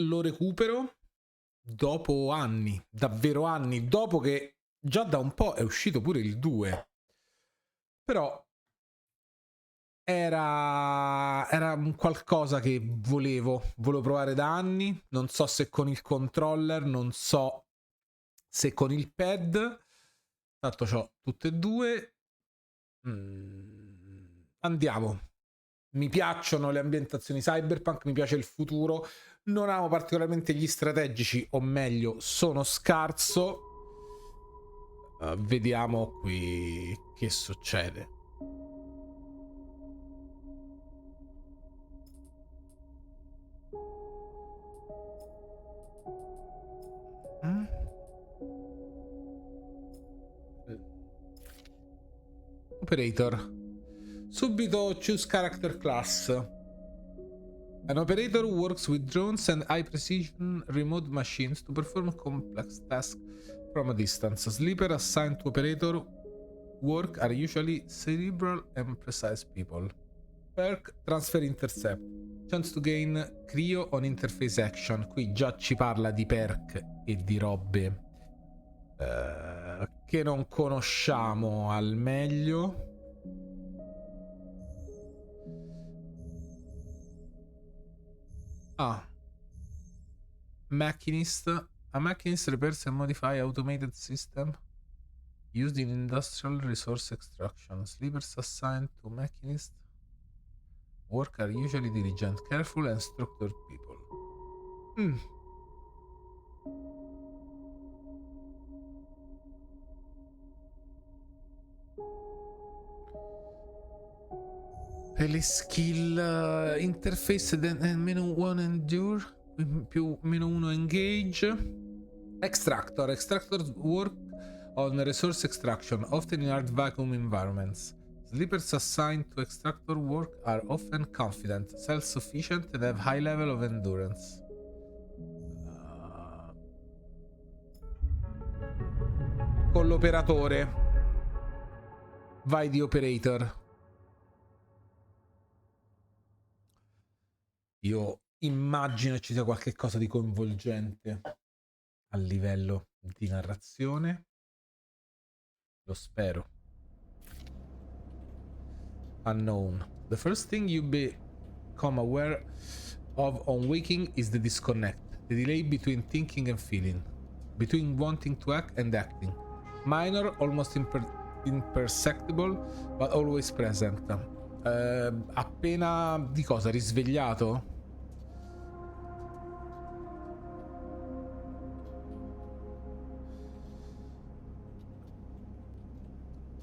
lo recupero dopo anni, davvero anni, dopo che già da un po' è uscito pure il 2. Però era un qualcosa che volevo provare da anni. Non so se con il controller, non so se con il pad. Tanto c'ho tutte e due. Andiamo. Mi piacciono le ambientazioni cyberpunk, mi piace il futuro. Non amo particolarmente gli strategici, o meglio, sono scarso. Vediamo qui che succede. Operator. Subito choose character class. An operator works with drones and high precision remote machines to perform complex tasks from a distance. Sleeper assigned to operator work are usually cerebral and precise people. Perk transfer intercept. Chance to gain Cryo on interface action. Qui già ci parla di perk e di robe che non conosciamo al meglio. Machinist. A machinist repairs and modify automated system used in industrial resource extraction. Sleepers assigned to machinist work are usually diligent, careful and structured people. Per le skill interface meno 1 endure più meno 1 engage. Extractors work on resource extraction, often in hard vacuum environments. Sleepers assigned to extractor work are often confident, self-sufficient and have high level of endurance. Con l'operatore. Vai di operator. Io immagino ci sia qualche cosa di coinvolgente a livello di narrazione. Lo spero. Unknown. The first thing you become aware of on waking is the disconnect, the delay between thinking and feeling, between wanting to act and acting. Minor, almost imperceptible, but always present. Appena di cosa? Risvegliato?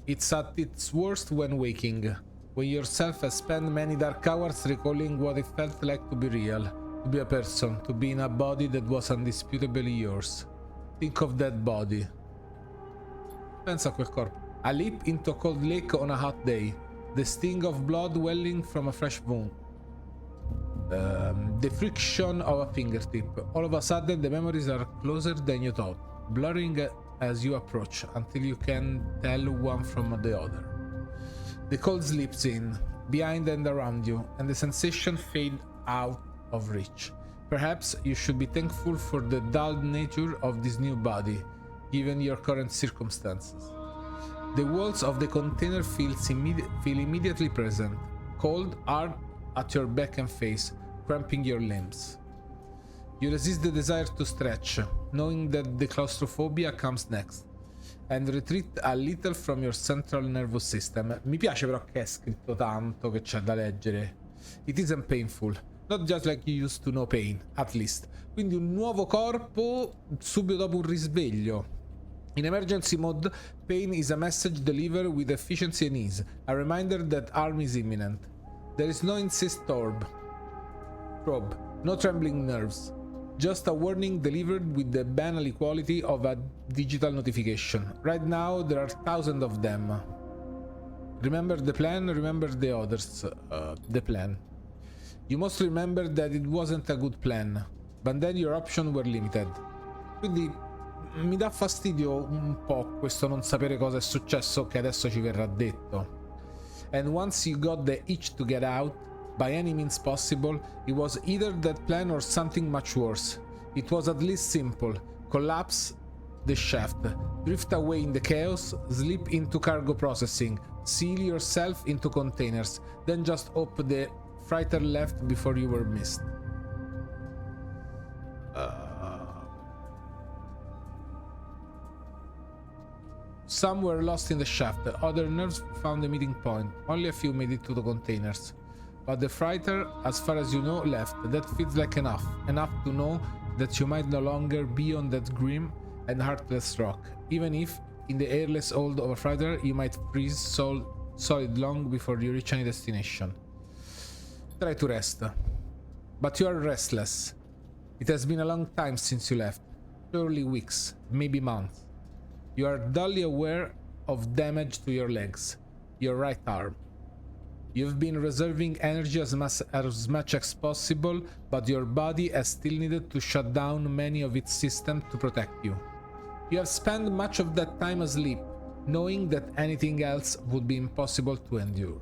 It's at its worst when waking, when yourself has spent many dark hours recalling what it felt like to be real, to be a person, to be in a body that was undisputably yours. Think of that body. Pensa a quel corpo. A leap into a cold lake on a hot day. The sting of blood welling from a fresh wound. The friction of a fingertip. All of a sudden the memories are closer than you thought, blurring as you approach until you can tell one from the other. The cold slips in, behind and around you, and the sensation fades out of reach. Perhaps you should be thankful for the dulled nature of this new body, given your current circumstances. The walls of the container feel immediately present, cold, hard at your back and face, cramping your limbs. You resist the desire to stretch, knowing that the claustrophobia comes next, and retreat a little from your central nervous system. Mi piace però che è scritto tanto, che c'è da leggere. It isn't painful, not just like you used to know pain, at least. Quindi un nuovo corpo subito dopo un risveglio. In emergency mode, pain is a message delivered with efficiency and ease, a reminder that harm is imminent. There is no insist probe, no trembling nerves, just a warning delivered with the banal equality of a digital notification. Right now, there are thousands of them. Remember the plan, remember the others. The plan. You must remember that it wasn't a good plan, but then your options were limited. Quindi mi dà fastidio un po' questo non sapere cosa è successo, che adesso ci verrà detto. And once you got the itch to get out, by any means possible, it was either that plan or something much worse. It was at least simple. Collapse the shaft, drift away in the chaos, slip into cargo processing, seal yourself into containers, then just hope the freighter left before you were missed. Some were lost in the shaft, other nerves found a meeting point. Only a few made it to the containers. But the freighter, as far as you know, left. That feels like enough. Enough to know that you might no longer be on that grim and heartless rock. Even if, in the airless hold of a freighter, you might freeze solid long before you reach any destination. Try to rest. But you are restless. It has been a long time since you left. Surely weeks, maybe months. You are dully aware of damage to your legs, your right arm. You've been reserving energy as much as possible, but your body has still needed to shut down many of its systems to protect you. You have spent much of that time asleep, knowing that anything else would be impossible to endure.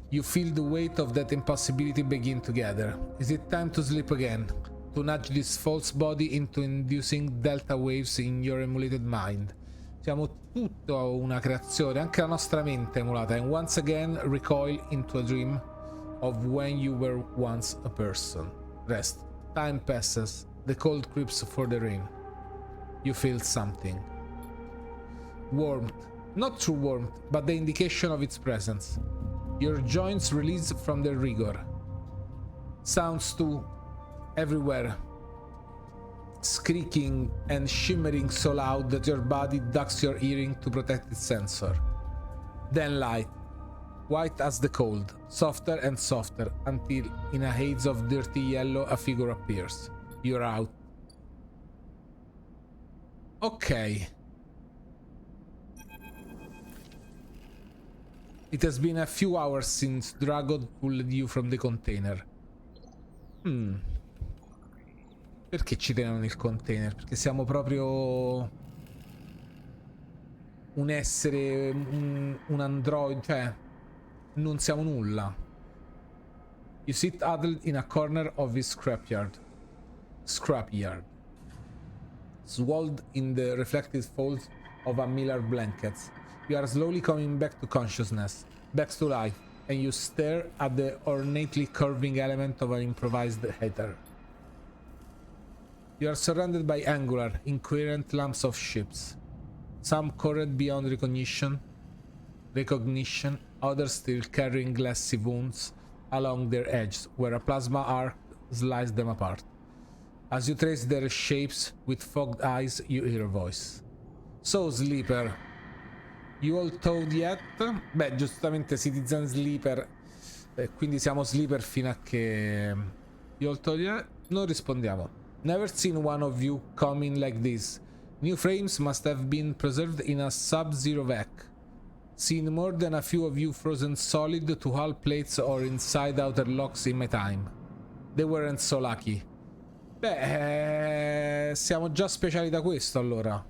You feel the weight of that impossibility begin to gather. Is it time to sleep again? To nudge this false body into inducing delta waves in your emulated mind. Siamo tutta una creazione, anche la nostra mente emulata, and once again recoil into a dream of when you were once a person. Rest. Time passes. The cold creeps for the rain. You feel something. Warmth. Not true warmth, but the indication of its presence. Your joints release from their rigor. Sounds too. Everywhere, squeaking and shimmering so loud that your body ducks your hearing to protect its sensor. Then light, white as the cold, softer and softer, until in a haze of dirty yellow a figure appears. You're out. Okay. It has been a few hours since Dragon pulled you from the container. Perché ci tengono nel container? Perché siamo proprio un essere, un android, cioè non siamo nulla. You sit huddled in a corner of his scrapyard, swathed in the reflected folds of a million blankets. You are slowly coming back to consciousness, back to life, and you stare at the ornately curving element of an improvised heater. You are surrounded by angular, incoherent lumps of ships. Some current beyond recognition, others still carrying glassy wounds along their edges, where a plasma arc sliced them apart. As you trace their shapes with fogged eyes, you hear a voice. So, Sleeper, you all told yet? Beh, giustamente Citizen Sleeper, quindi siamo Sleeper fino a che... You all told yet? Non rispondiamo. Never seen one of you come in like this. New frames must have been preserved in a sub-zero vac. Seen more than a few of you frozen solid to hull plates or inside outer locks in my time. They weren't so lucky. Beh, siamo già speciali da questo allora.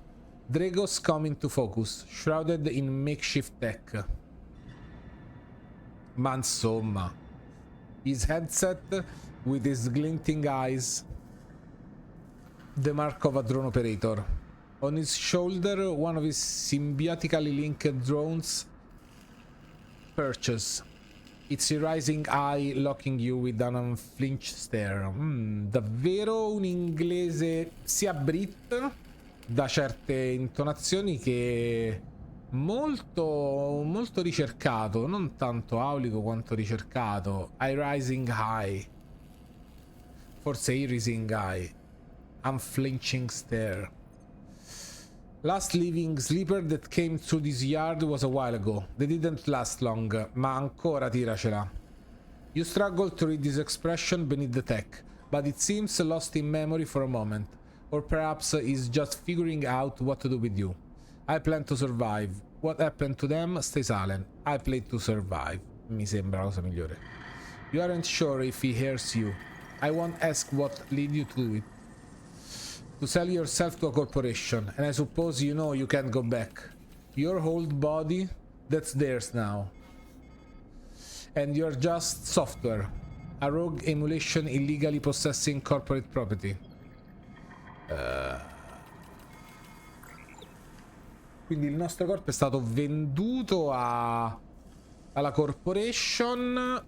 Dragos come into focus, shrouded in makeshift tech. Ma insomma. His headset with his glinting eyes. The mark of a drone operator. On his shoulder, one of his symbiotically linked drones perches, its rising eye locking you with an unflinched stare. Davvero un inglese sia Brit, da certe intonazioni, che molto ricercato, non tanto aulico quanto ricercato. Eye rising high. Forse rising eye. Unflinching stare. Last living sleeper that came through this yard was a while ago. They didn't last long, ma ancora tiracela. You struggle to read this expression beneath the tech, but it seems lost in memory for a moment. Or perhaps is just figuring out what to do with you. I plan to survive. What happened to them? Stay silent. I play to survive. Mi sembra la cosa migliore. You aren't sure if he hears you. I won't ask what led you to do it. To sell yourself to a corporation, and I suppose you know you can't go back. Your old body, that's theirs now. And you're just software. A rogue emulation illegally possessing corporate property. Quindi il nostro corpo è stato venduto alla corporation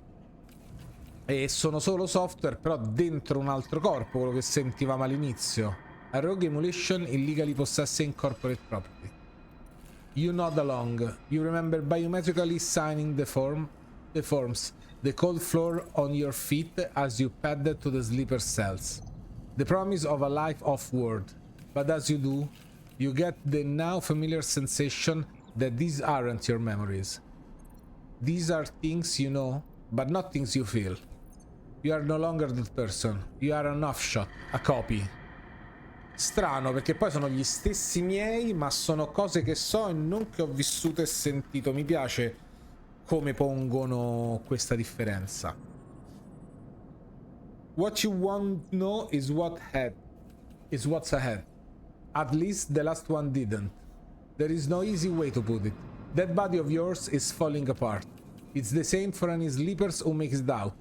e sono solo software, però dentro un altro corpo, quello che sentivamo all'inizio. A rogue emulation illegally possessing corporate property. You nod along. You remember biometrically signing the forms, the cold floor on your feet as you padded to the sleeper cells. The promise of a life off-world. But as you do, you get the now familiar sensation that these aren't your memories. These are things you know, but not things you feel. You are no longer that person. You are an offshot, a copy. Strano, perché poi sono gli stessi miei, ma sono cose che so e non che ho vissuto e sentito. Mi piace come pongono questa differenza. What you won't know is what's ahead. At least the last one didn't. There is no easy way to put it. That body of yours is falling apart. It's the same for any sleepers who makes doubt.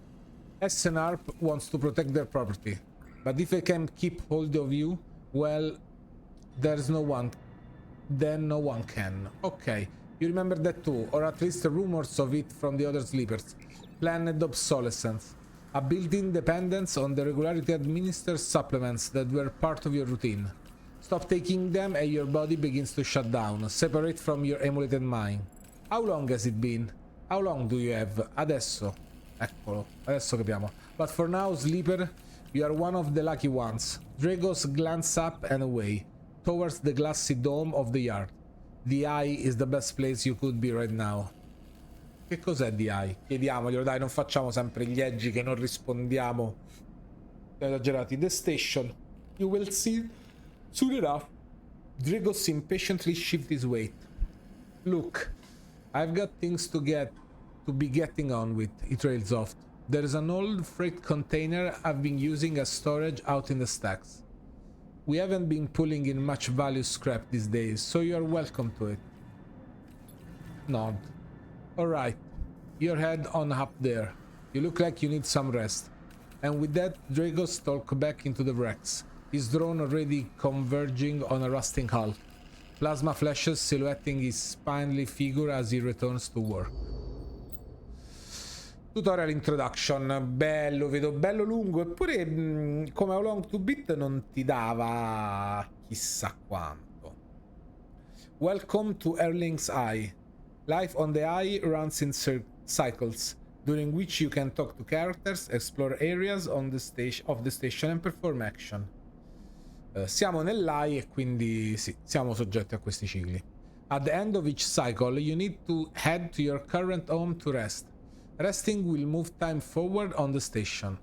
SNARP wants to protect their property. But if they can keep hold of you, well, there's no one. Then no one can. Okay, you remember that too, or at least the rumors of it from the other sleepers. Planned obsolescence. A built-in dependence on the regularity administered supplements that were part of your routine. Stop taking them and your body begins to shut down, separate from your emulated mind. How long has it been? How long do you have? Adesso. Eccolo, adesso capiamo. But for now, sleeper, you are one of the lucky ones. Dragos glance up and away, towards the glassy dome of the yard. The eye is the best place you could be right now. Che cos'è the eye? Chiediamoglielo, dai, non facciamo sempre gli edgy che non rispondiamo. Esagerati. The station. You will see soon enough. Dragos impatiently shifts his weight. Look, I've got things to be getting on with, he trails off. There's an old freight container I've been using as storage out in the stacks. We haven't been pulling in much value scrap these days, so you're welcome to it. Nod. Alright, your head on up there. You look like you need some rest. And with that, Drago stalks back into the wrecks, his drone already converging on a rusting hull. Plasma flashes silhouetting his spindly figure as he returns to work. Tutorial introduction, bello, vedo bello lungo, eppure come How Long to Beat non ti dava chissà quanto. Welcome to Erling's Eye. Life on the Eye runs in cycles, during which you can talk to characters, explore areas on the of the station and perform action. Siamo nell'Eye e quindi sì, siamo soggetti a questi cicli. At the end of each cycle, you need to head to your current home to rest. Resting will move time forward on the station.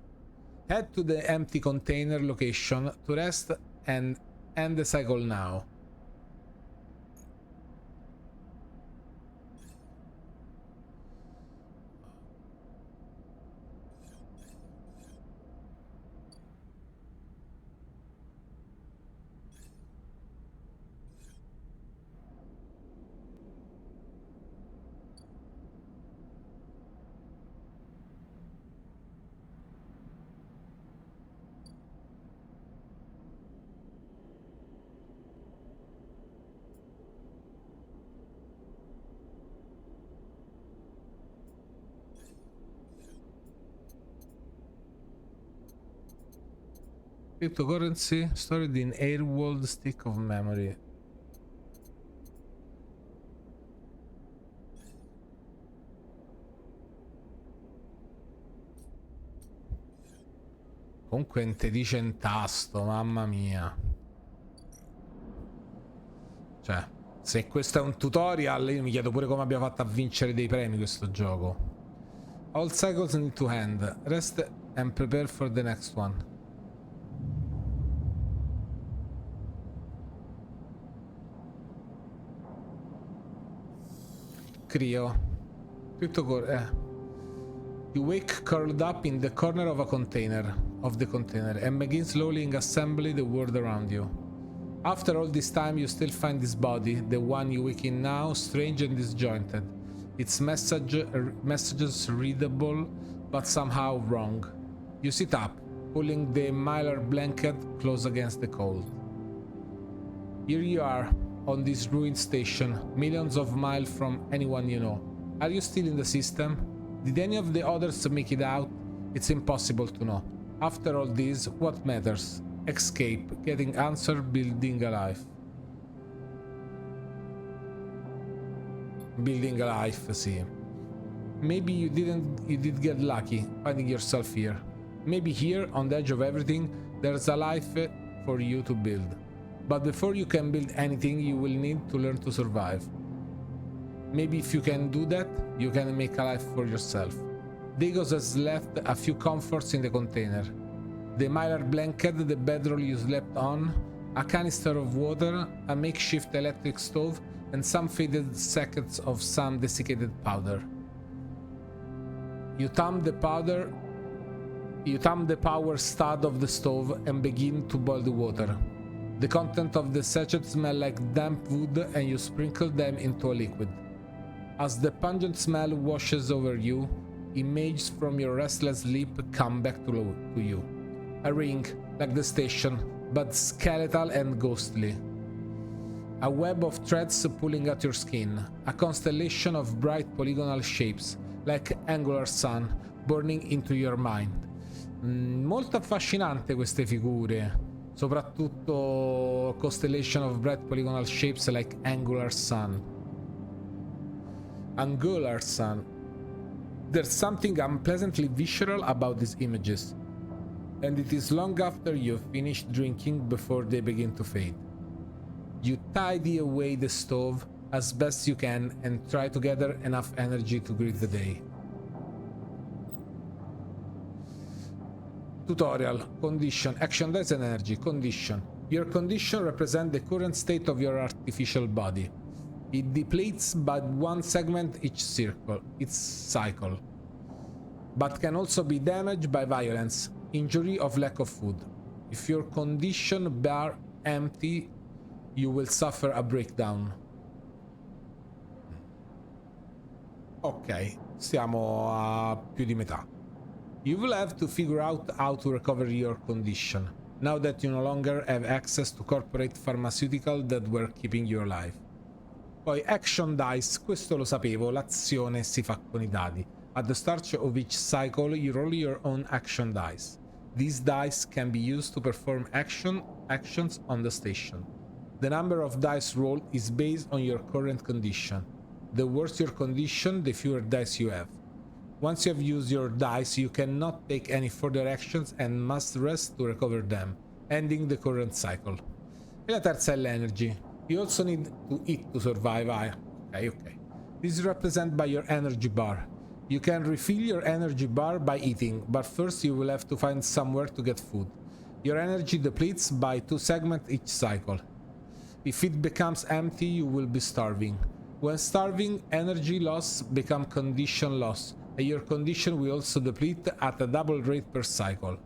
Head to the empty container location to rest and end the cycle now. Cryptocurrency stored in Airworld Stick of Memory. Comunque te dice in tasto, mamma mia. Cioè, se questo è un tutorial, io mi chiedo pure come abbia fatto a vincere dei premi questo gioco. All cycles need to end. Rest and prepare for the next one. Crio. You wake curled up in the corner of the container and begin slowly assembling the world around you. After all this time, you still find this body, the one you wake in now, strange and disjointed. Its messages readable, but somehow wrong. You sit up, pulling the mylar blanket close against the cold. Here you are, on this ruined station, millions of miles from anyone you know. Are you still in the system? Did any of the others make it out? It's impossible to know. After all this, what matters? Escape, getting answer, building a life. Building a life, see. Maybe you did get lucky finding yourself here. Maybe here, on the edge of everything, there's a life for you to build. But before you can build anything, you will need to learn to survive. Maybe if you can do that, you can make a life for yourself. Dagos has left a few comforts in the container. The mylar blanket, the bedroll you slept on, a canister of water, a makeshift electric stove, and some faded sackets of some desiccated powder. You thumb the power stud of the stove and begin to boil the water. The content of the sachets smell like damp wood and you sprinkle them into a liquid. As the pungent smell washes over you, images from your restless sleep come back to you. A ring, like the station, but skeletal and ghostly. A web of threads pulling at your skin. A constellation of bright polygonal shapes, like angular sun, burning into your mind. Molto affascinante queste figure. Soprattutto constellation of bright polygonal shapes like angular sun. Angular sun. There's something unpleasantly visceral about these images, and it is long after you've finished drinking before they begin to fade. You tidy away the stove as best you can and try to gather enough energy to greet the day. Tutorial. Condition. Action dice and energy. Condition. Your condition represents the current state of your artificial body. It depletes by one segment each cycle, but can also be damaged by violence, injury, or lack of food. If your condition bar empty, you will suffer a breakdown. Ok, siamo a più di metà. You will have to figure out how to recover your condition, now that you no longer have access to corporate pharmaceutical that were keeping you alive. Poi action dice, questo lo sapevo, l'azione si fa con I dadi. At the start of each cycle, you roll your own action dice. These dice can be used to perform actions on the station. The number of dice rolled is based on your current condition. The worse your condition, the fewer dice you have. Once you have used your dice, you cannot take any further actions and must rest to recover them, ending the current cycle. E la terza è l'energy. You also need to eat to survive. Okay. This is represented by your energy bar. You can refill your energy bar by eating, but first you will have to find somewhere to get food. Your energy depletes by 2 segments each cycle. If it becomes empty, you will be starving. When starving, energy loss becomes condition loss, and your condition will also deplete at a double rate per cycle.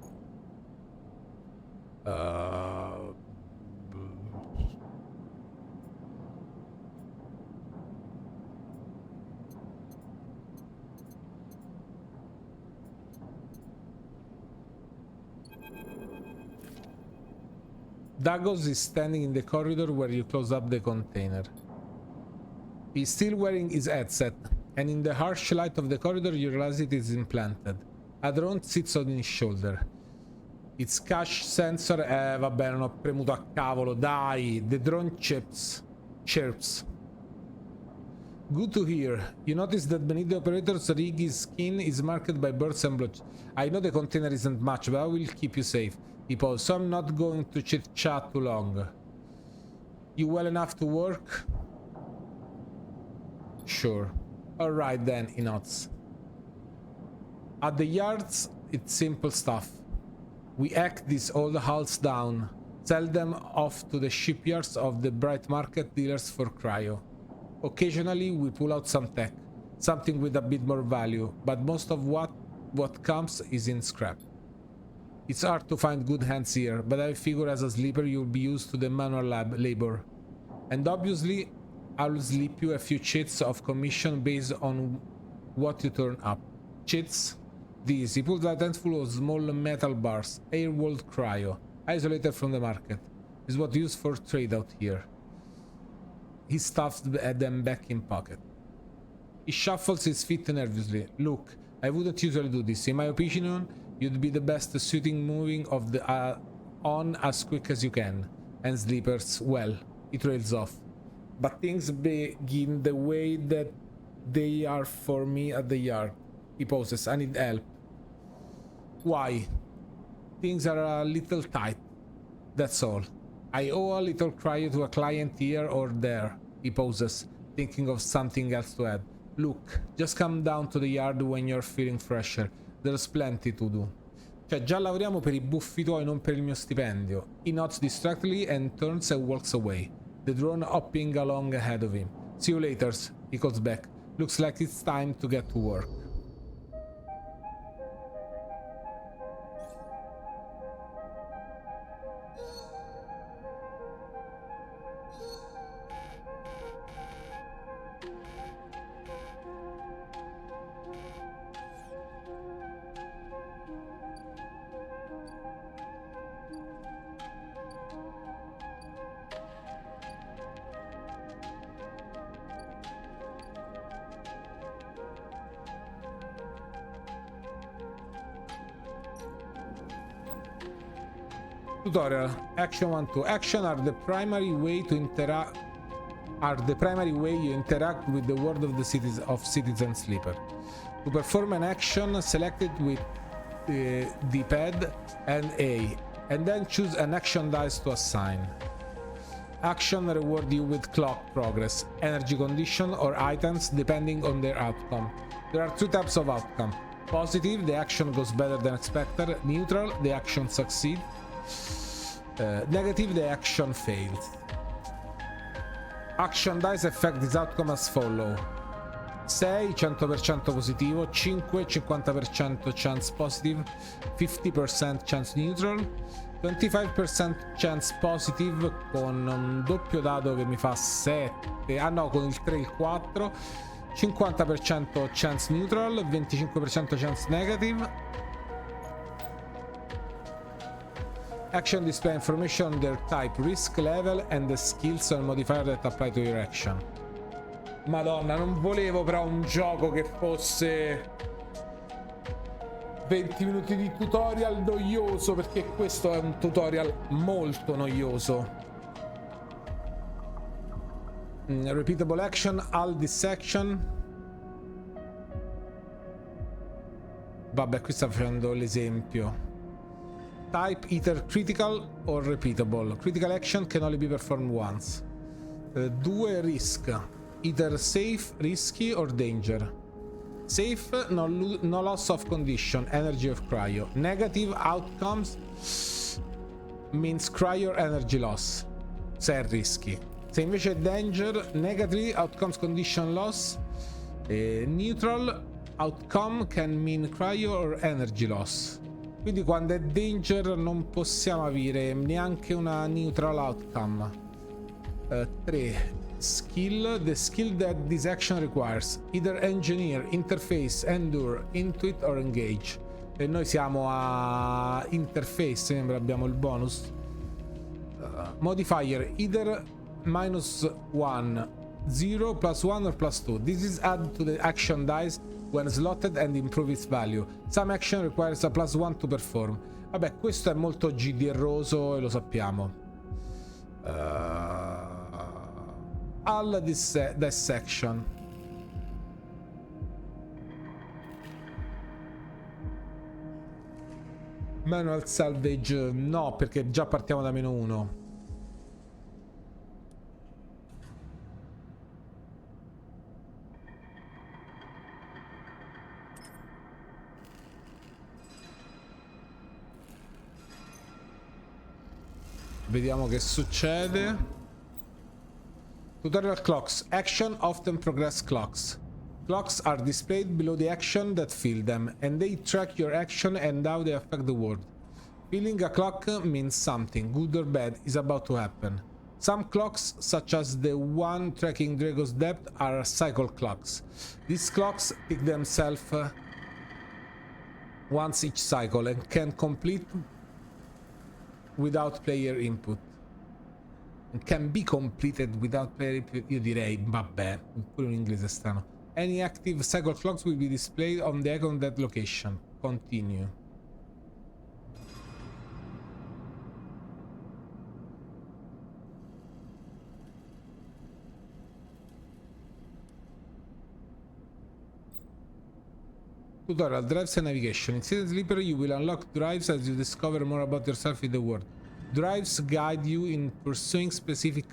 Dagos is standing in the corridor where you close up the container. He's still wearing his headset, and in the harsh light of the corridor you realize it is implanted. A drone sits on his shoulder. Its cache sensor... vabbè, non ho premuto a cavolo, dai! The drone chirps. Good to hear. You notice that beneath the operator's rig his skin is marked by birds and blood. I know the container isn't much, but I will keep you safe. He paused, so I'm not going to chit-chat too long. You well enough to work? Sure. Alright then, he nods. At the yards, it's simple stuff. We hack these old hulls down, sell them off to the shipyards of the bright market dealers for cryo. Occasionally we pull out some tech, something with a bit more value, but most of what comes is in scrap. It's hard to find good hands here, but I figure as a sleeper you'll be used to the manual labor. And obviously, I'll slip you a few cheats of commission based on what you turn up. Cheats? These. He pulled out a handful of small metal bars, air-walled cryo, isolated from the market. This is what used for trade out here. He stuffs them back in pocket. He shuffles his feet nervously. Look, I wouldn't usually do this. In my opinion, you'd be the best suiting moving of the on as quick as you can. And sleepers, well, he trails off. But things begin the way that they are for me at the yard. He pauses. I need help. Why? Things are a little tight. That's all. I owe a little cryo to a client here or there. He pauses, thinking of something else to add. Look, just come down to the yard when you're feeling fresher. There's plenty to do. Cioè, già lavoriamo per i buffi tuoi, non per il mio stipendio. He nods distractedly and turns and walks away. The drone hopping along ahead of him. See you later, he calls back. Looks like it's time to get to work. Tutorial. Action 1-2. Action are the primary way you interact with the world of the Citizen Sleeper. To perform an action, select it with the pad and A, and then choose an action dice to assign. Action reward you with clock progress, energy condition, or items depending on their outcome. There are two types of outcome. Positive, the action goes better than expected. Neutral, the action succeeds. Negative, the action fails. Action dice affect this outcome as follow: 6 100% positivo, 5 50% chance positive, 50% chance neutral, 25% chance positive con un doppio dado che mi fa 7, ah no, con il 3 e il 4, 50% chance neutral, 25% chance negative. Action display information on their type, risk level and the skills and modifier that apply to your action. Madonna, non volevo però un gioco che fosse 20 minuti di tutorial noioso, perché questo è un tutorial molto noioso. Repeatable action, all dissection. Vabbè, qui sta facendo l'esempio. Type either critical or repeatable. Critical action can only be performed once. 2 risk. Either safe, risky or danger. Safe, no loss of condition, energy of cryo. Negative outcomes means cryo or energy loss, se è risky. Se invece è danger, negative outcomes condition loss. Neutral outcome can mean cryo or energy loss. Quindi quando è danger non possiamo avere neanche una neutral outcome. 3. Skill. The skill that this action requires. Either engineer, interface, endure, intuit or engage. E noi siamo a interface, sembra abbiamo il bonus. Modifier. Either -1, 0, +1 or +2. This is added to the action dice when slotted and improve its value. Some action requires a +1 to perform. Vabbè, questo è molto GDRoso e lo sappiamo. All dissection. Manual salvage no, perché già partiamo da -1. Vediamo che succede. Tutorial clocks. Action often progress clocks. Clocks are displayed below the action that fill them, and they track your action and how they affect the world. Filling a clock means something, good or bad, is about to happen. Some clocks, such as the one tracking Drago's depth, are cycle clocks. These clocks pick themselves once each cycle and can complete without player input. And can be completed without player input. Io direi, vabbè, pure in inglese strano. Any active cycle clocks will be displayed on the icon of that location. Continue. Tutorial, drives and navigation. In City Sleeper you will unlock drives as you discover more about yourself in the world. Drives guide you in pursuing specific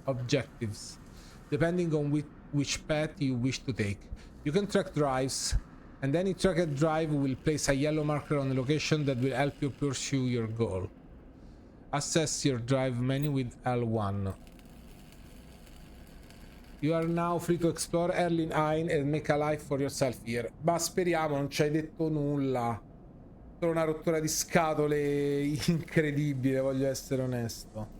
objectives, depending on which path you wish to take. You can track drives, and any tracked drive will place a yellow marker on a location that will help you pursue your goal. Access your drive menu with L1. You are now free to explore Erlin Ein and make a life for yourself here. Ma speriamo, non ci hai detto nulla. Solo una rottura di scatole incredibile, voglio essere onesto.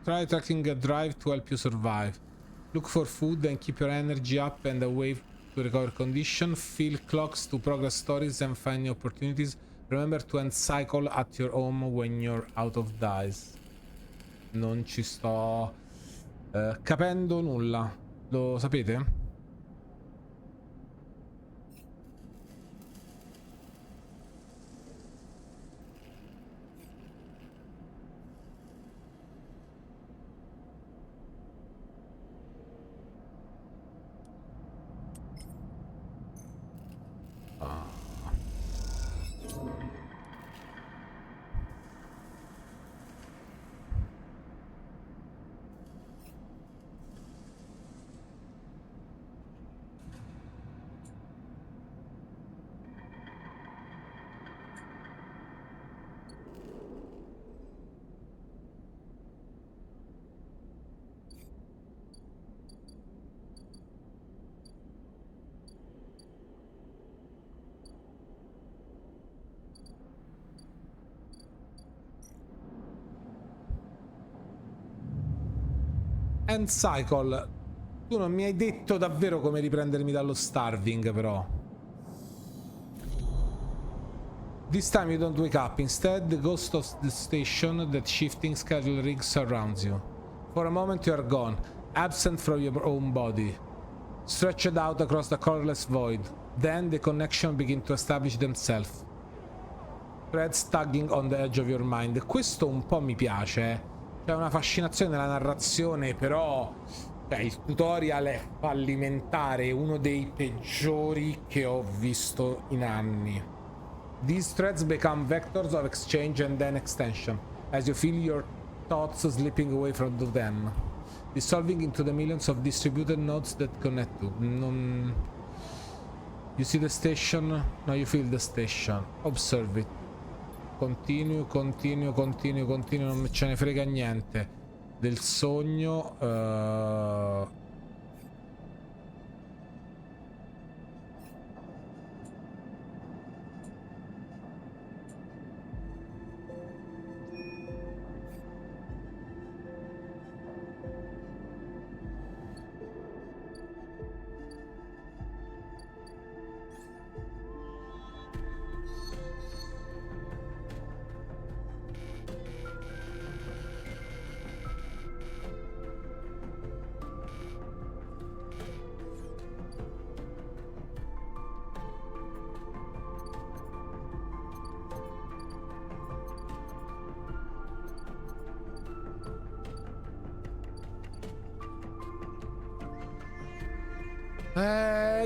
Try tracking a drive to help you survive. Look for food and keep your energy up and away to recover condition. Fill clocks to progress stories and find new opportunities. Remember to end cycle at your home when you're out of dice. Non ci sto capendo nulla. Lo sapete? End cycle. Tu non mi hai detto davvero come riprendermi dallo starving, però. This time you don't wake up. Instead, the ghost of the station that shifting schedule rig surrounds you. For a moment you are gone, absent from your own body, stretched out across the colorless void. Then the connection begin to establish themselves. Threads tugging on the edge of your mind. Questo un po' mi piace, C'è una fascinazione nella narrazione, però il tutorial è fallimentare, uno dei peggiori che ho visto in anni. These threads become vectors of exchange and then extension, as you feel your thoughts slipping away from them, dissolving into the millions of distributed nodes that connect to. You see the station, now you feel the station. Observe it. Continuo, non ce ne frega niente del sogno.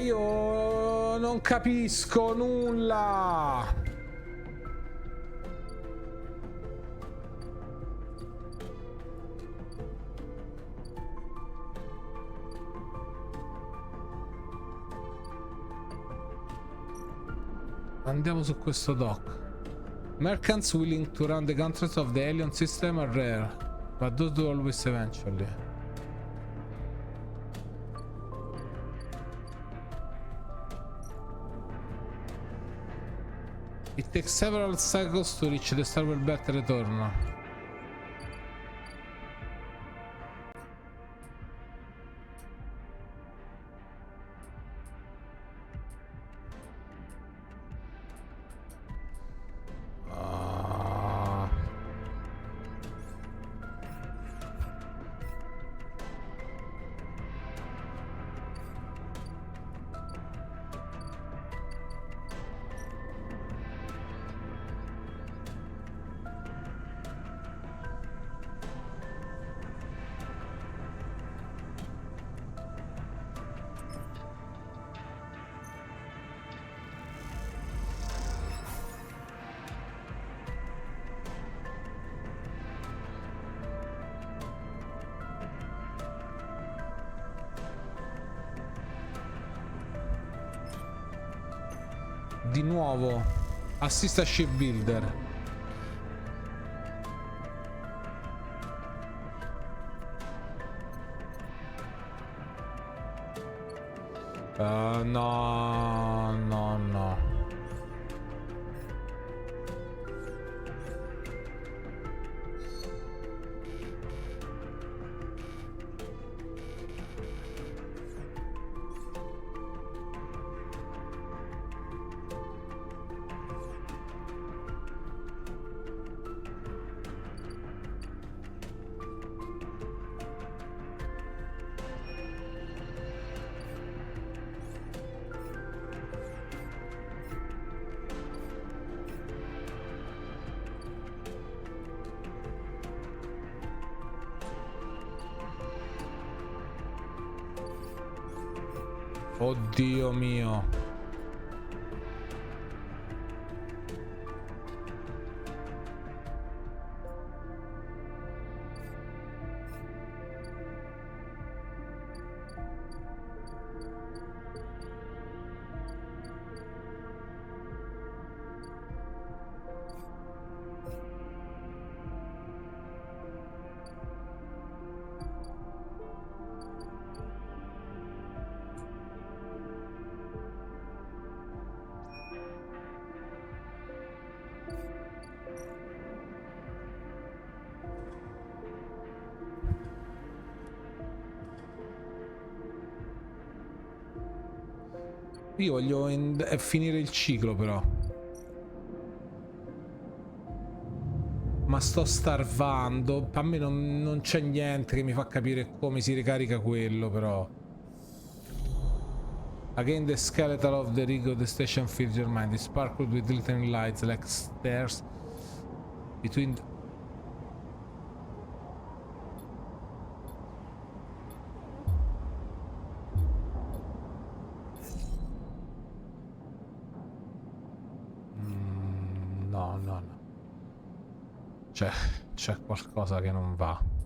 Io non capisco nulla. Andiamo su questo dock. Merchants willing to run the contracts of the alien system are rare, but those do always eventually. It takes several cycles to reach the starboard belt e ritorno. Di nuovo assist a shipbuilder. No, no, no. Oddio mio. Io voglio finire il ciclo però. Ma sto starvando. A me non c'è niente che mi fa capire come si ricarica quello però. Again the skeleton of the rig of the station fills your mind. It sparkled with glittering lights like stairs between no, no, no. C'è qualcosa che non va.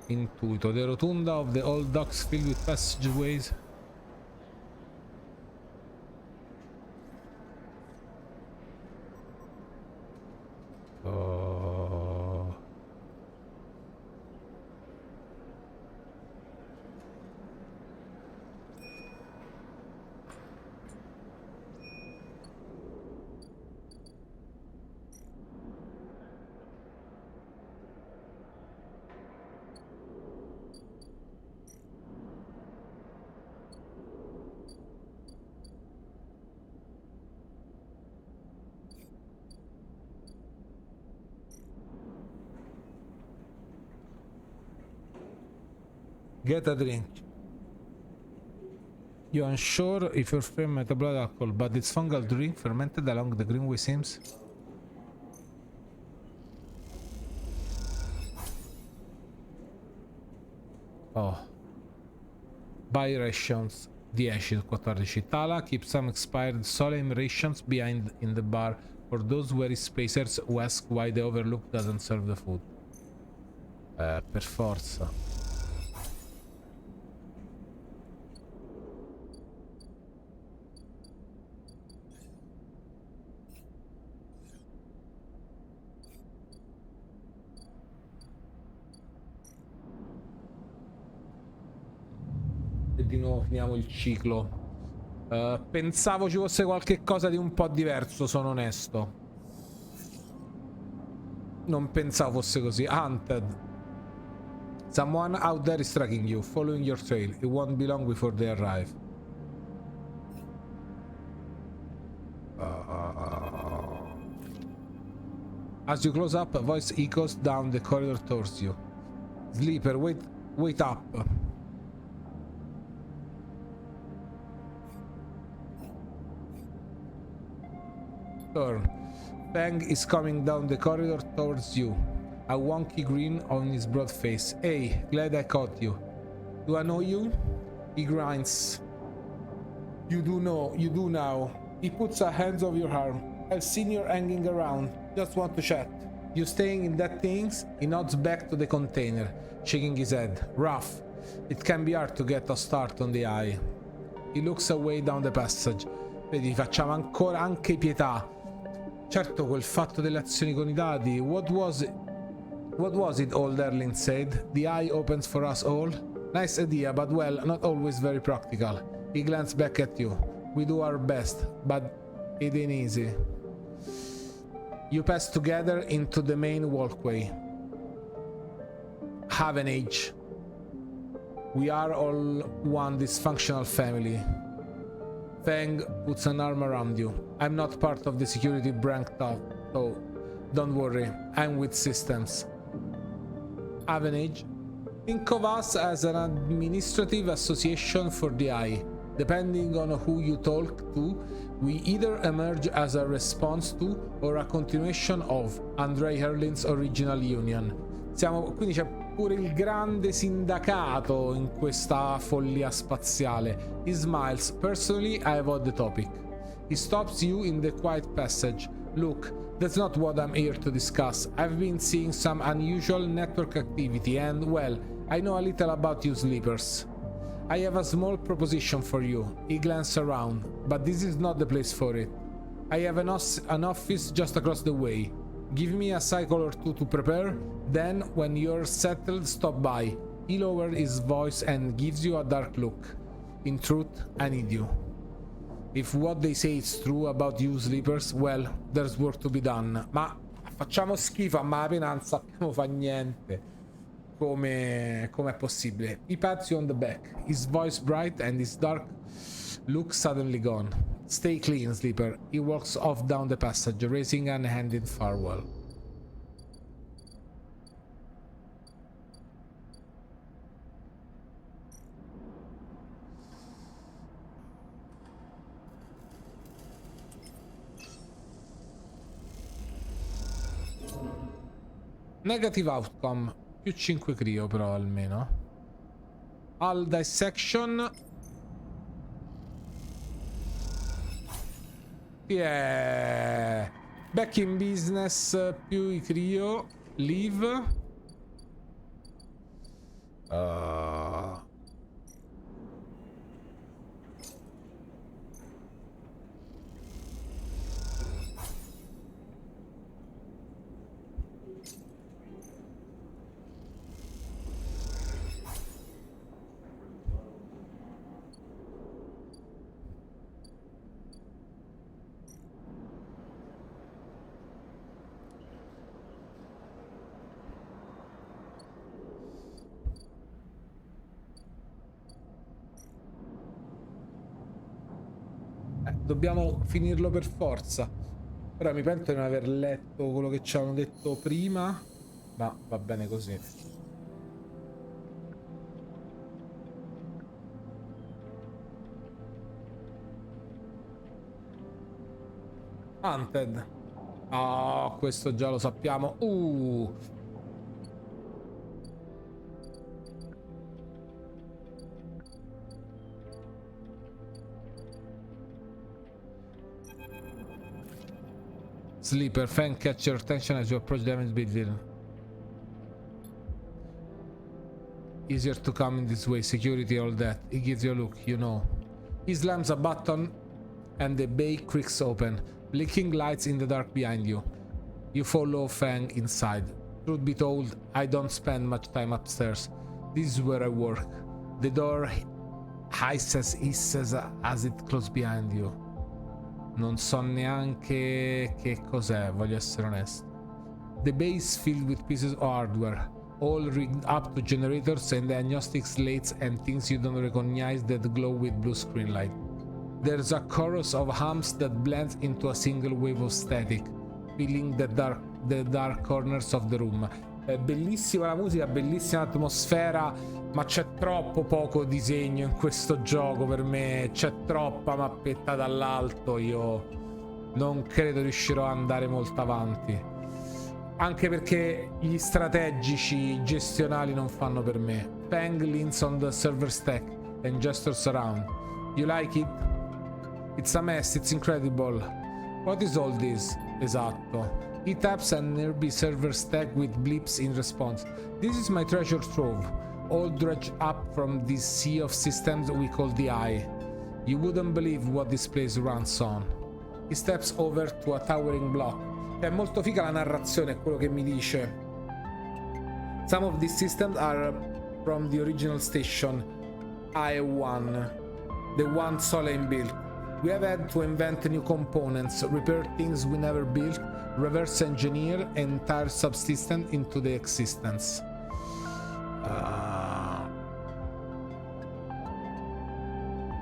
Intuito. The rotunda of the old docks filled with passageways. Oh. Get a drink. You're unsure if your frame metabolized alcohol, but it's fungal drink fermented along the greenway seams. Oh. Buy rations 10 su 14. Tala, keep some expired solemn rations behind in the bar for those weary spacers who ask why the overlook doesn't serve the food. Per forza. E di nuovo finiamo il ciclo. Pensavo ci fosse qualche cosa di un po' diverso, sono onesto. Non pensavo fosse così. Hunted. Someone out there is tracking you, following your trail. It won't be long before they arrive. As you close up, a voice echoes down the corridor towards you. Sleeper, wait up. Turn. Fang is coming down the corridor towards you, a wonky grin on his broad face. Hey, glad I caught you. Do I know you? He grinds. You do now. He puts a hand over your arm. I've seen you hanging around. Just want to chat. You staying in that things? He nods back to the container, shaking his head. Rough. It can be hard to get a start on the eye. He looks away down the passage. Vedi, facciamo ancora anche pietà. Certo, quel fatto delle azioni con i dadi. What was it, old Erling said? The eye opens for us all? Nice idea, but well, not always very practical. He glanced back at you. We do our best, but it ain't easy. You pass together into the main walkway. Have an age. We are all one dysfunctional family. Fang puts an arm around you. I'm not part of the security branch though. Don't worry, I'm with systems. Avenage. Think of us as an administrative association for the eye. Depending on who you talk to, we either emerge as a response to or a continuation of Andrei Herlin's original union. Quindi c'è pure il grande sindacato in questa follia spaziale. He smiles. Personally, I avoid the topic. He stops you in the quiet passage. Look, that's not what I'm here to discuss. I've been seeing some unusual network activity and, well, I know a little about you sleepers. I have a small proposition for you. He glanced around, but this is not the place for it. I have an office just across the way. Give me a cycle or two to prepare, then when you're settled, stop by. He lowered his voice and gives you a dark look. In truth, I need you. If what they say is true about you sleepers, well, there's work to be done. Ma facciamo schifo a malapena, non sappiamo fa niente. Come è possibile? He pats you on the back, his voice bright and his dark look suddenly gone. Stay clean, sleeper. He walks off down the passage, raising an hand in farewell. Negative outcome. Più 5 crio però almeno. All dissection. Yeah. Back in business più i crio. Leave. Dobbiamo finirlo per forza. Ora mi pento di non aver letto quello che ci avevano detto prima, ma va bene così. Hunted. Oh, questo già lo sappiamo. Sleeper, fan catch your attention as you approach the damage building. Easier to come in this way, security, all that. He gives you a look, you know. He slams a button and the bay creaks open, blinking lights in the dark behind you. You follow Fang inside. Truth be told, I don't spend much time upstairs. This is where I work. The door hisses as it closes behind you. Non so neanche che cos'è, voglio essere onesto. The bay is filled with pieces of hardware, all rigged up to generators and diagnostic slates and things you don't recognize that glow with blue screen light. There's a chorus of hums that blends into a single wave of static, filling the dark corners of the room. È bellissima la musica, bellissima l'atmosfera, ma c'è troppo poco disegno in questo gioco per me. C'è troppa mappetta dall'alto, io non credo riuscirò ad andare molto avanti. Anche perché gli strategici gestionali non fanno per me. Fang leans on the server stack and gestures around. You like it? It's a mess, it's incredible. What is all this? Esatto. He taps an nearby server stack with blips in response. This is my treasure trove, all dredged up from this sea of systems we call the Eye. You wouldn't believe what this place runs on. He steps over to a towering block. È molto figa la narrazione, è quello che mi dice. Some of these systems are from the original station, I1, the one Soleil built. We have had to invent new components, repair things we never built, reverse engineer entire subsystem into the existence.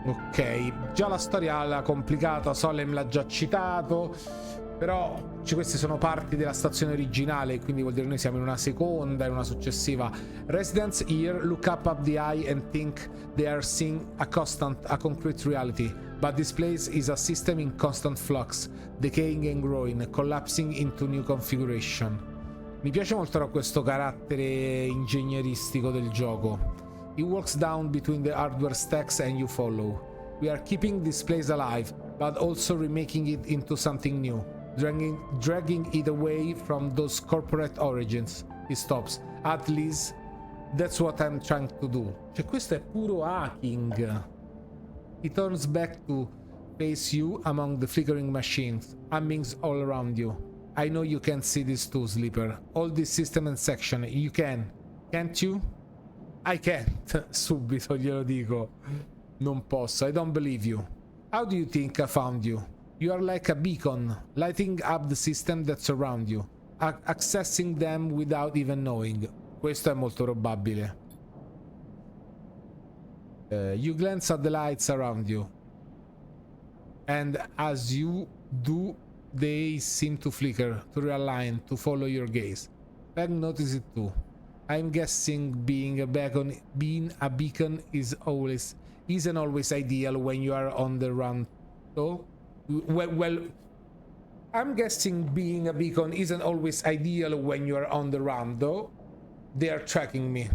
Ok, già la storia la complicata, Solem l'ha già citato, però queste sono parti della stazione originale, quindi vuol dire che noi siamo in una seconda, in una successiva. Residents here look up the eye and think they are seeing a concrete reality, but this place is a system in constant flux, decaying and growing, collapsing into new configuration. Mi piace molto questo carattere ingegneristico del gioco. He walks down between the hardware stacks and you follow. We are keeping this place alive, but also remaking it into something new, dragging it away from those corporate origins. He stops. At least, that's what I'm trying to do. Cioè, questo è puro hacking. He turns back to face you among the flickering machines, hummings all around you. I know you can see this too, Sleeper. All this system and section. You can. Can't you? I can't. Subito glielo dico. Non posso. I don't believe you. How do you think I found you? You are like a beacon, lighting up the system that's around you, accessing them without even knowing. Questo è molto probabile. You glance at the lights around you, and as you do, they seem to flicker, to realign, to follow your gaze. Peg notices it too. I'm guessing being a beacon isn't always ideal when you are on the run, though. Well, I'm guessing being a beacon isn't always ideal when you are on the run, though. They are tracking me.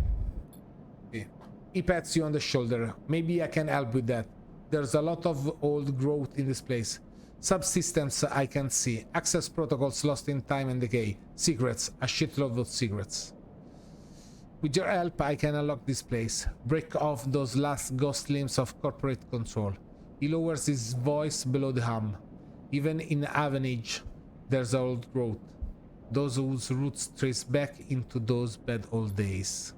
He pats you on the shoulder. Maybe I can help with that. There's a lot of old growth in this place. Subsystems I can see. Access protocols lost in time and decay. Secrets. A shitload of secrets. With your help, I can unlock this place. Break off those last ghost limbs of corporate control. He lowers his voice below the hum. Even in Avenage, there's old growth. Those whose roots trace back into those bad old days.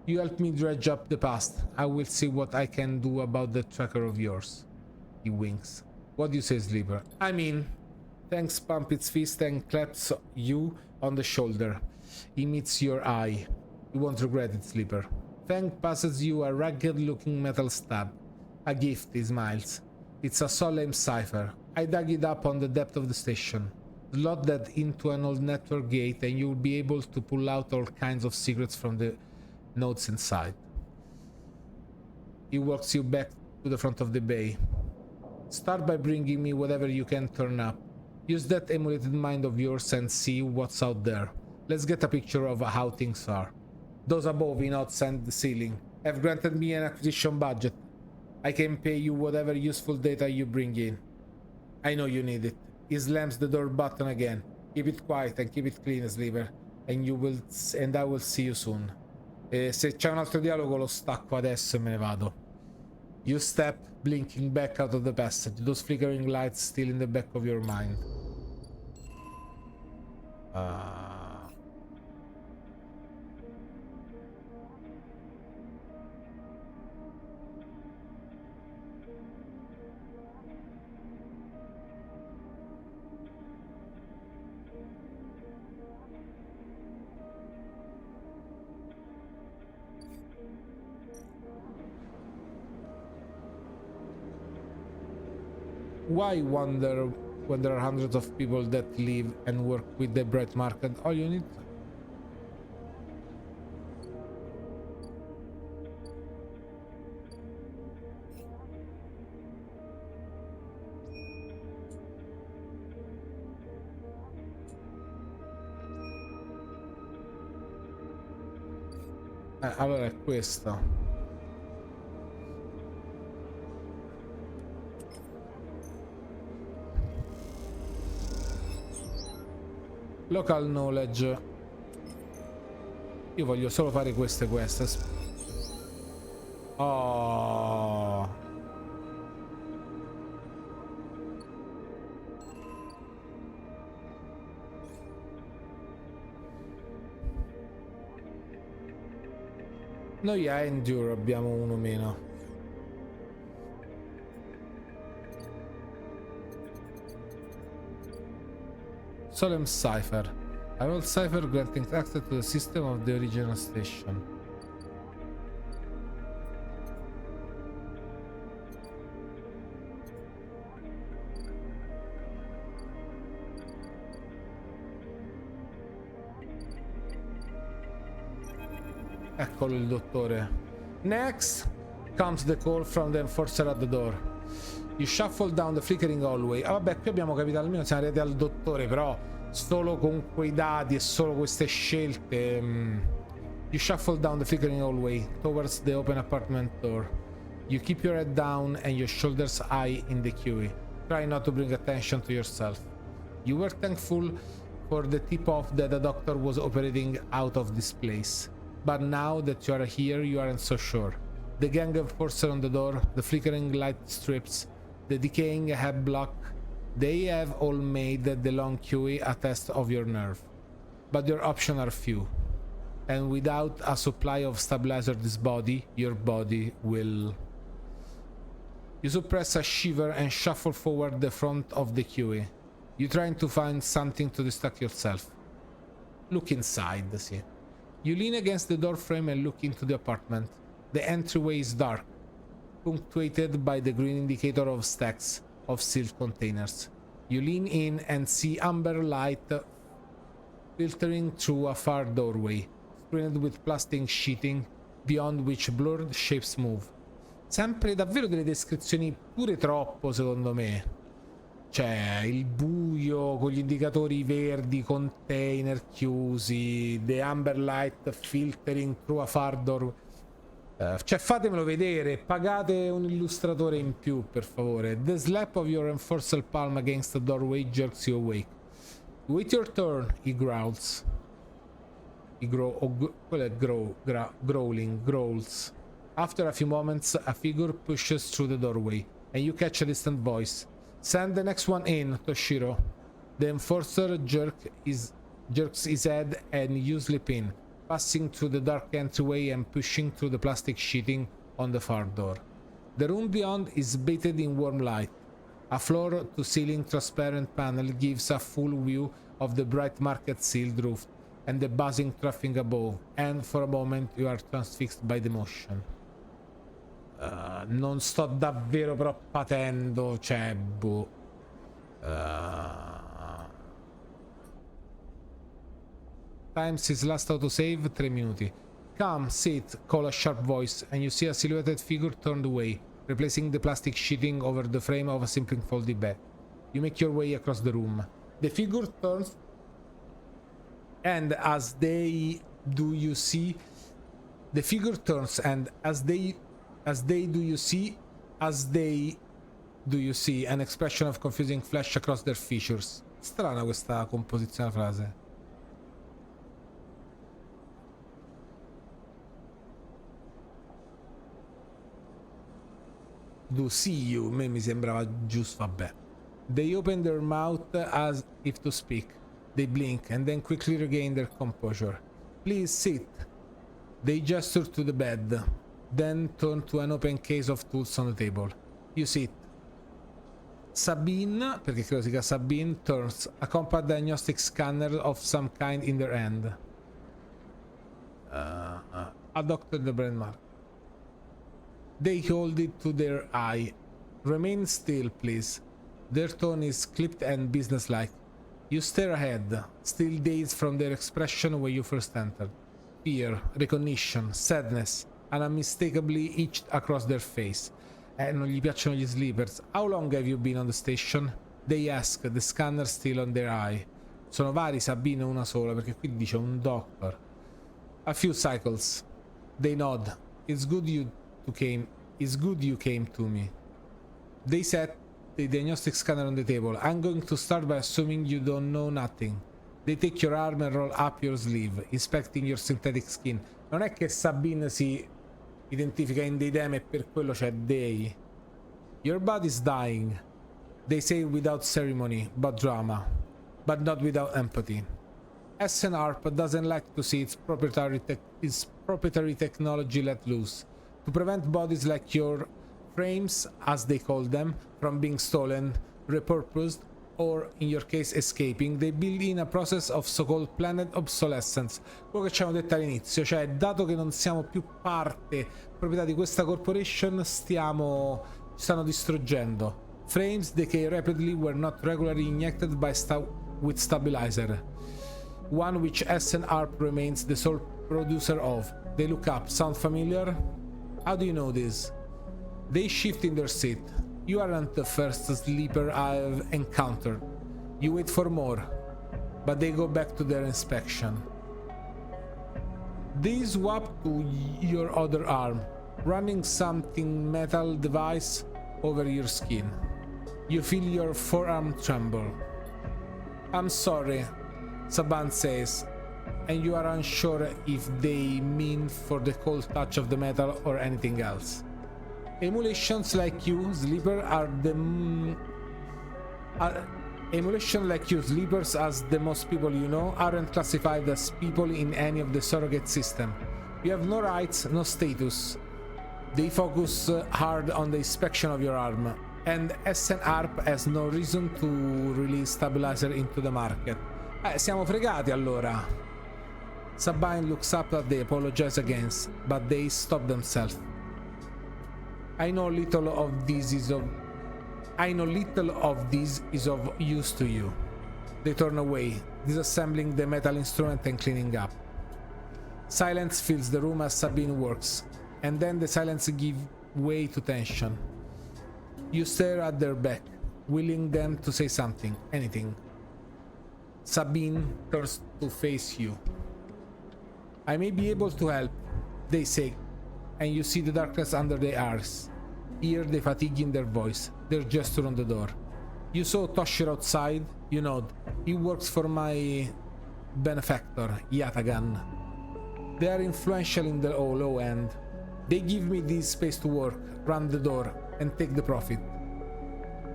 You help me dredge up the past. I will see what I can do about that tracker of yours. He winks. What do you say, Sleeper? I mean, thanks, pumps its fist and claps you on the shoulder. He meets your eye. You won't regret it, Sleeper. Fang passes you a ragged-looking metal stab. A gift, he smiles. It's a solemn cipher. I dug it up on the depth of the station. Slot that into an old network gate and you'll be able to pull out all kinds of secrets from the nodes inside. He walks you back to the front of the bay. Start by bringing me whatever you can turn up. Use that emulated mind of yours and see what's out there. Let's get a picture of how things are. Those above in outside the ceiling have granted me an acquisition budget. I can pay you whatever useful data you bring in. I know you need it. He slams the door button again. Keep it quiet and keep it clean, sleeper. And I will see you soon. E se c'è un altro dialogo lo stacco adesso e me ne vado. You step, blinking back out of the passage, those flickering lights still in the back of your mind. Why wonder when there are hundreds of people that live and work with the bright market? All you need. Allora è questo. Local knowledge. Io voglio solo fare queste quest. Oh. Noi a Endure abbiamo uno meno. Solemn Cipher. A roll cipher granting access to the system of the original station. Eccolo il dottore. Next comes the call from the enforcer at the door. You shuffle down the flickering hallway. Ah vabbè, qui abbiamo capito, almeno siamo arrivati al dottore, però solo con quei dati e solo queste scelte. You shuffle down the flickering hallway towards the open apartment door. You keep your head down and your shoulders high in the queue. Try not to bring attention to yourself. You were thankful for the tip-off that the doctor was operating out of this place. But now that you are here, you aren't so sure. The gang enforcer on the door, the flickering light strips, the decaying head block, they have all made the long queue a test of your nerve. But your options are few. And without a supply of stabilizer this body, your body will... You suppress a shiver and shuffle forward the front of the queue. You trying to find something to distract yourself. Look inside, see. You lean against the door frame and look into the apartment. The entryway is dark, punctuated by the green indicator of stacks of sealed containers. You lean in and see amber light filtering through a far doorway, screened with plastic sheeting, beyond which blurred shapes move. Sempre davvero delle descrizioni pure troppo, secondo me. C'è il buio con gli indicatori verdi, container chiusi, the amber light filtering through a far door. Cioè fatemelo vedere, pagate un illustratore in più per favore. The slap of your enforcer palm against the doorway jerks you awake. Wait your turn, he growls. Quello è growls. After a few moments, a figure pushes through the doorway, and you catch a distant voice. Send the next one in, Toshiro. The enforcer jerks his head and you slip in, passing through the dark entryway and pushing through the plastic sheeting on the far door. The room beyond is bathed in warm light. A floor-to-ceiling transparent panel gives a full view of the bright market sealed roof and the buzzing traffic above, and for a moment you are transfixed by the motion. Non sto davvero però patendo, cioè, boh. Times his last autosave, 3 minuti. Come, sit, call a sharp voice, and you see a silhouetted figure turned away, replacing the plastic sheeting over the frame of a simply folded bed. You make your way across the room. The figure turns, and as they do you see... The figure turns, and as they do do you see? An expression of confusing flash across their features. Strana questa composizione della frase. Do see you, me mi sembrava giusto, vabbè. They open their mouth as if to speak. They blink and then quickly regain their composure. Please sit. They gesture to the bed, then turn to an open case of tools on the table. You sit. Sabine, perché credo si chiama Sabine, turns a compact diagnostic scanner of some kind in their hand. A doctor the brain mark. They hold it to their eye. Remain still, please. Their tone is clipped and businesslike. You stare ahead, still dazed from their expression when you first entered. Fear, recognition, sadness, and unmistakably etched across their face. Non gli piacciono gli sleepers. How long have you been on the station? They ask, the scanner still on their eye. Sono vari, Sabine, una sola, perché qui dice un doctor. A few cycles. They nod. It's good you came to me. They set the diagnostic scanner on the table. I'm going to start by assuming you don't know nothing. They take your arm and roll up your sleeve, inspecting your synthetic skin. Non è che Sabine si identifica in dei dem e per quello c'è dei. Your body's dying. They say without ceremony, but drama. But not without empathy. SNARP doesn't like to see its proprietary technology let loose. To prevent bodies like your frames, as they call them, from being stolen, repurposed, or in your case escaping, they build in a process of so-called planned obsolescence. Quello che ci hanno detto all'inizio, cioè dato che non siamo più parte, proprietà di questa corporation, stanno distruggendo. Frames decay rapidly were not regularly injected with stabilizer. One which SNARP remains the sole producer of. They look up. Sound familiar? How do you know this? They shift in their seat. You aren't the first sleeper I've encountered. You wait for more, but they go back to their inspection. They swap to your other arm, running something metal device over your skin. You feel your forearm tremble. I'm sorry, Saban says, and you are unsure if they mean for the cold touch of the metal or anything else. Emulations like you, sleepers, as the most people you know, aren't classified as people in any of the surrogate system. You have no rights, no status. They focus hard on the inspection of your arm, and SNARP has no reason to release stabilizer into the market. Siamo fregati allora. Sabine looks up as they apologize against, but they stop themselves. I know little of this is of use to you. They turn away, disassembling the metal instrument and cleaning up. Silence fills the room as Sabine works, and then the silence gives way to tension. You stare at their back, willing them to say something, anything. Sabine turns to face you. I may be able to help, they say, and you see the darkness under their eyes. Hear the fatigue in their voice, their gesture on the door. You saw Toshir outside, you nod. He works for my benefactor, Yatagan. They are influential in the low end. They give me this space to work, run the door, and take the profit.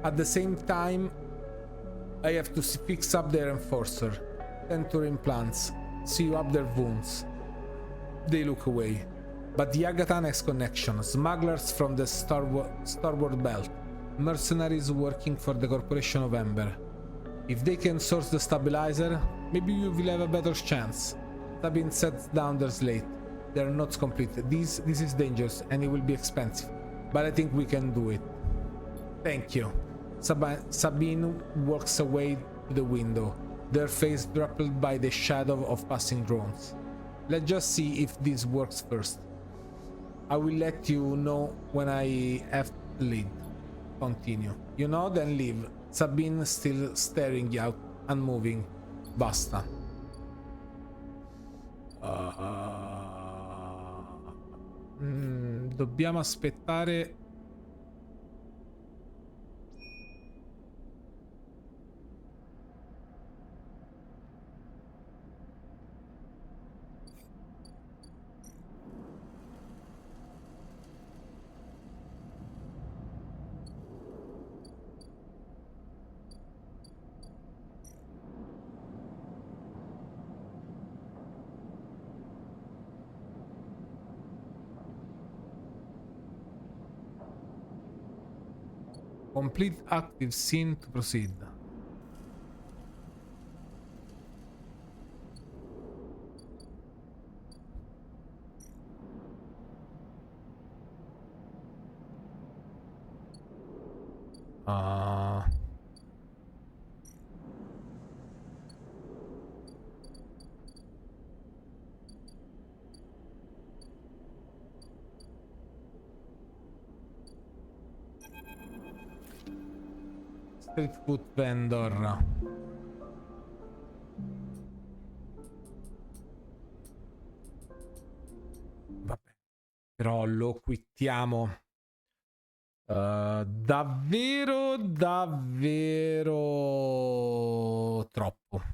At the same time, I have to fix up their enforcer, tend to implants, sew up their wounds. They look away. But the Agatan has connections, smugglers from the starboard belt, mercenaries working for the Corporation of Ember. If they can source the stabilizer, maybe you will have a better chance. Sabine sets down their slate. Their notes complete. This is dangerous and it will be expensive, but I think we can do it. Thank you. Sabine walks away to the window, their face dappled by the shadow of passing drones. Let's just see if this works first. I will let you know when I have to leave. Continue. You nod and leave. Sabine still staring out, unmoving. Basta. Dobbiamo aspettare Complete active scene to proceed. Ah. Street food vendor. Vabbè, però lo quittiamo. Davvero troppo.